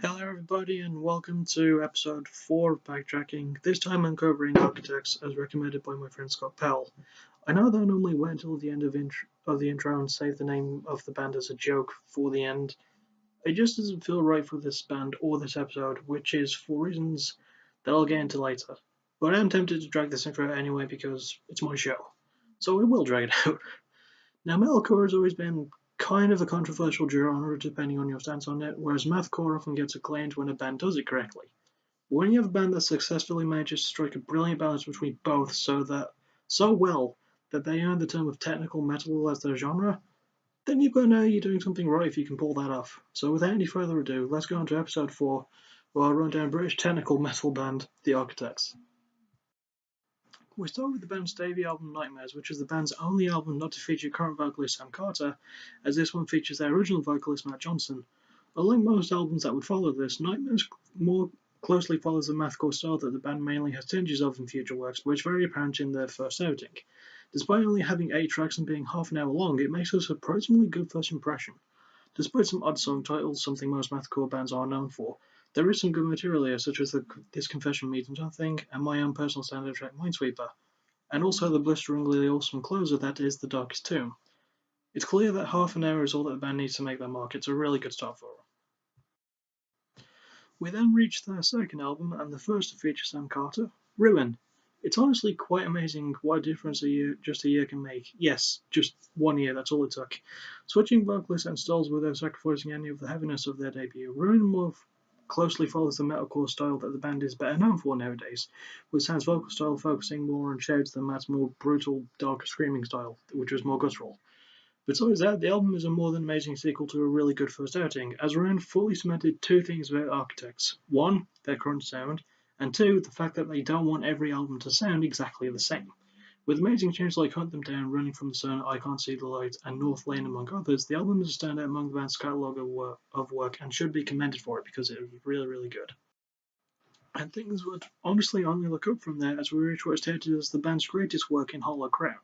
Hello everybody and welcome to episode 4 of Backtracking. This time I'm covering Architects as recommended by my friend Scott Pell. I know that I normally wait until the end of the intro and say the name of the band as a joke for the end. It just doesn't feel right for this band or this episode, which is for reasons that I'll get into later. But I am tempted to drag this intro out anyway because it's my show. So I will drag it out. Now, metalcore has always been kind of a controversial genre depending on your stance on it, whereas mathcore often gets acclaimed when a band does it correctly. When you have a band that successfully manages to strike a brilliant balance between both so well that they earn the term of technical metal as their genre, then you've got to know you're doing something right if you can pull that off. So without any further ado, let's go on to episode 4, where I'll run down British technical metal band The Architects. We start with the band's debut album Nightmares, which is the band's only album not to feature current vocalist Sam Carter, as this one features their original vocalist Matt Johnson. Unlike most albums that would follow this, Nightmares more closely follows the mathcore style that the band mainly has tinges of in future works, which is very apparent in their first outing. Despite only having 8 tracks and being half an hour long, it makes a surprisingly good first impression. Despite some odd song titles, something most mathcore bands are known for, there is some good material here, such as This Confession Means Nothing and my own personal standout track Minesweeper, and also the blisteringly awesome closer that is The Darkest Tomb. It's clear that half an hour is all that the band needs to make their mark. It's a really good start for them. We then reach their second album, and the first to feature Sam Carter, Ruin. It's honestly quite amazing what a difference just a year can make. Yes, just 1 year, that's all it took. Switching vocalists and styles without sacrificing any of the heaviness of their debut, Ruin more closely follows the metalcore style that the band is better known for nowadays, with Sam's vocal style focusing more on shouts than Matt's more brutal, dark screaming style, which was more guttural. Besides that, the album is a more than amazing sequel to a really good first outing, as Ruin fully cemented 2 things about Architects. 1, their current sound, and 2, the fact that they don't want every album to sound exactly the same. With amazing tunes like Hunt Them Down, Running from the Sun, I Can't See the Light, and North Lane among others, the album is a standout among the band's catalogue of work and should be commended for it because it was really, really good. And things would honestly only look up from there as we reach what is touted as the band's greatest work in Hollow Crown.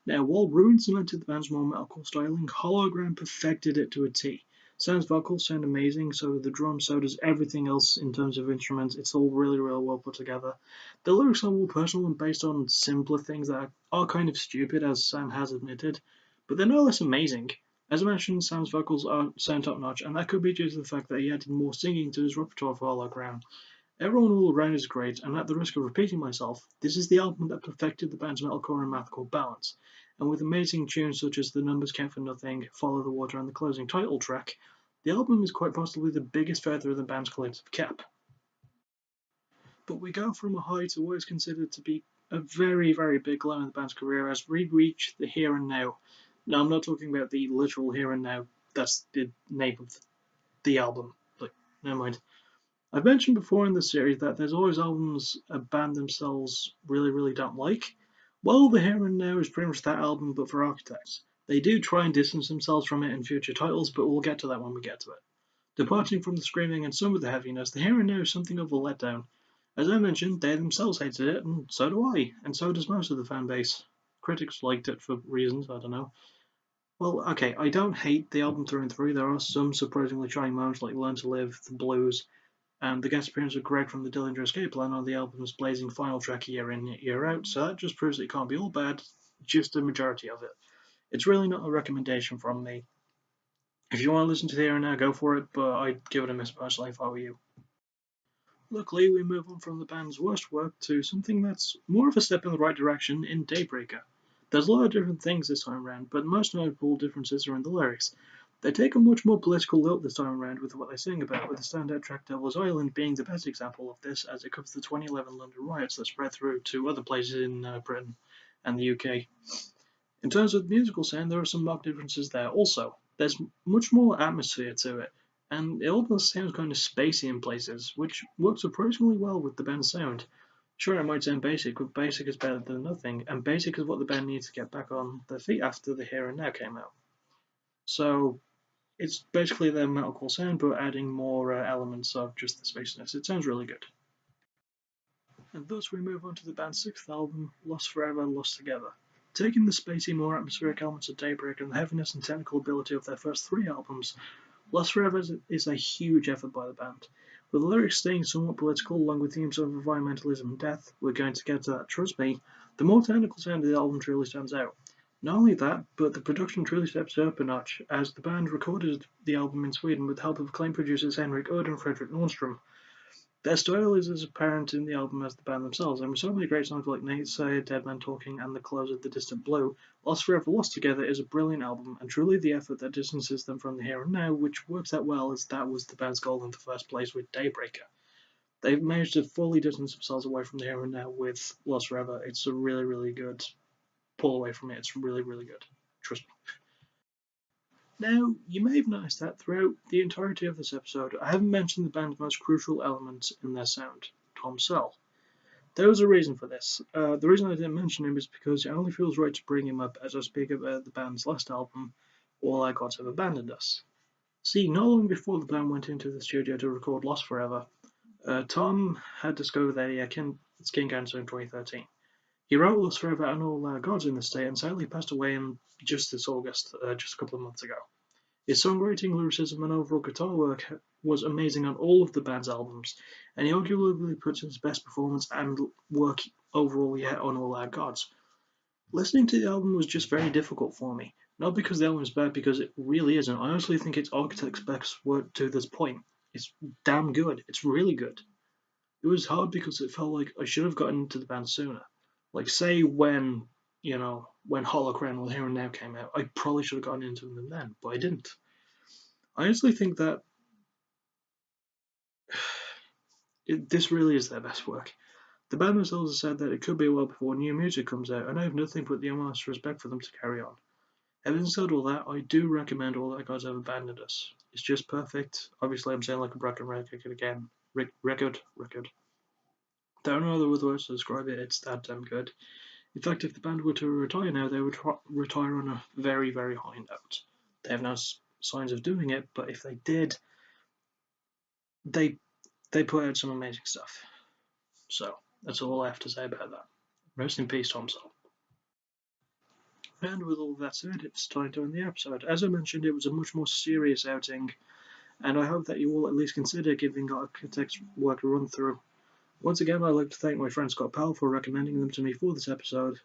Now, while Ruin cemented the band's more metalcore styling, Hollow Crown perfected it to a T. Sam's vocals sound amazing, so the drums, so does everything else in terms of instruments. It's all really, really well put together. The lyrics are more personal and based on simpler things that are kind of stupid, as Sam has admitted, but they're no less amazing. As I mentioned, Sam's vocals sound top notch, and that could be due to the fact that he added more singing to his repertoire for Hollow Crown. Everyone all around is great, and at the risk of repeating myself, this is the album that perfected the band's metalcore and mathcore balance. And with amazing tunes such as The Numbers Count for Nothing, Follow the Water, and the closing title track, the album is quite possibly the biggest feather in the band's collective cap. But we go from a high to what is considered to be a very, very big low in the band's career as we reach the here and now. Now, I'm not talking about the literal here and now, that's the name of the album, but never mind. I've mentioned before in this series that there's always albums a band themselves really, really don't like. Well, The Here and Now is pretty much that album, but for Architects. They do try and distance themselves from it in future titles, but we'll get to that when we get to it. Departing from the screaming and some of the heaviness, The Here and Now is something of a letdown. As I mentioned, they themselves hated it, and so do I, and so does most of the fan base. Critics liked it for reasons, I don't know. Well, okay, I don't hate the album through and through. There are some surprisingly charming moments like Learn to Live, The Blues, and the guest appearance of Greg from the Dillinger Escape Plan on the album's blazing final track year in, year out, so that just proves that it can't be all bad, just a majority of it. It's really not a recommendation from me. If you want to listen to the Here and Now, go for it, but I'd give it a miss personally if I were you. Luckily, we move on from the band's worst work to something that's more of a step in the right direction in Daybreaker. There's a lot of different things this time around, but the most notable differences are in the lyrics. They take a much more political lilt this time around with what they sing about, with the standout track Devil's Island being the best example of this, as it covers the 2011 London riots that spread through to other places in Britain and the UK. In terms of the musical sound, there are some marked differences there also. There's much more atmosphere to it, and it almost sounds kind of spacey in places, which works surprisingly well with the band's sound. Sure, it might sound basic, but basic is better than nothing, and basic is what the band needs to get back on their feet after The Here and Now came out. So, it's basically their metalcore sound, but adding more elements of just the spaciness. It sounds really good. And thus we move on to the band's 6th album, Lost Forever, Lost Together. Taking the spacey, more atmospheric elements of Daybreak and the heaviness and technical ability of their first 3 albums, Lost Forever is a huge effort by the band, with the lyrics staying somewhat political along with themes of environmentalism and death. We're going to get to that, trust me. The more technical sound of the album truly stands out. Not only that, but the production truly steps up a notch, as the band recorded the album in Sweden with the help of acclaimed producers Henrik Udd and Fredrik Nordstrom. Their style is as apparent in the album as the band themselves, and with so many great songs like Nate Say, Dead Man Talking, and the close of The Distant Blue, Lost Forever Lost Together is a brilliant album, and truly the effort that distances them from the here and now, which works out well as that was the band's goal in the first place with Daybreaker. They've managed to fully distance themselves away from the here and now with Lost Forever. It's a really, really good pull away from it. It's really, really good. Trust me. Now, you may have noticed that throughout the entirety of this episode, I haven't mentioned the band's most crucial element in their sound, Tom Sell. There was a reason for this. The reason I didn't mention him is because it only feels right to bring him up as I speak about the band's last album, All Our Gods Have Abandoned Us. See, not long before the band went into the studio to record Lost Forever, Tom had discovered that he had skin cancer in 2013. He wrote Lost Forever and All Our Gods in the state and sadly passed away in just this August, just a couple of months ago. His songwriting, lyricism, and overall guitar work was amazing on all of the band's albums, and he arguably puts his best performance and work overall yet on All Our Gods. Listening to the album was just very difficult for me, not because the album is bad, because it really isn't. I honestly think it's Architect's best work to this point. It's damn good. It's really good. It was hard because it felt like I should have gotten into the band sooner. Like, say when Holocron or Here and Now came out, I probably should have gotten into them then, but I didn't. I honestly think that this really is their best work. The band themselves have said that it could be a while before new music comes out, and I have nothing but the utmost respect for them to carry on. Having said all that, I do recommend All That Guys Have Abandoned Us. It's just perfect. Obviously, I'm saying like a broken record again. Record. There are no other words to describe it. It's that damn good. In fact, if the band were to retire now, they would retire on a very, very high note. They have no signs of doing it, but if they did, they put out some amazing stuff. So that's all I have to say about that. Rest in peace, Tom Sell. And with all that said, it's time to end the episode. As I mentioned, it was a much more serious outing, and I hope that you will at least consider giving Architect's work a run through. Once again, I'd like to thank my friend Scott Powell for recommending them to me for this episode,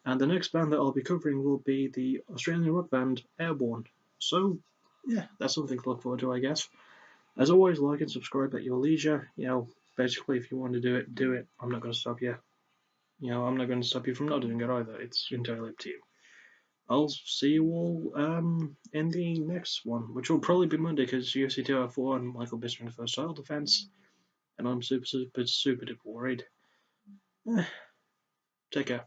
and the next band that I'll be covering will be the Australian rock band Airborne. So, yeah, that's something to look forward to, I guess. As always, like and subscribe at your leisure. Basically, if you want to do it, do it. I'm not going to stop you. I'm not going to stop you from not doing it either. It's entirely up to you. I'll see you all in the next one, which will probably be Monday because UFC 204 and Michael Bisping the first title defense, and I'm super, super, super duper worried. Take care.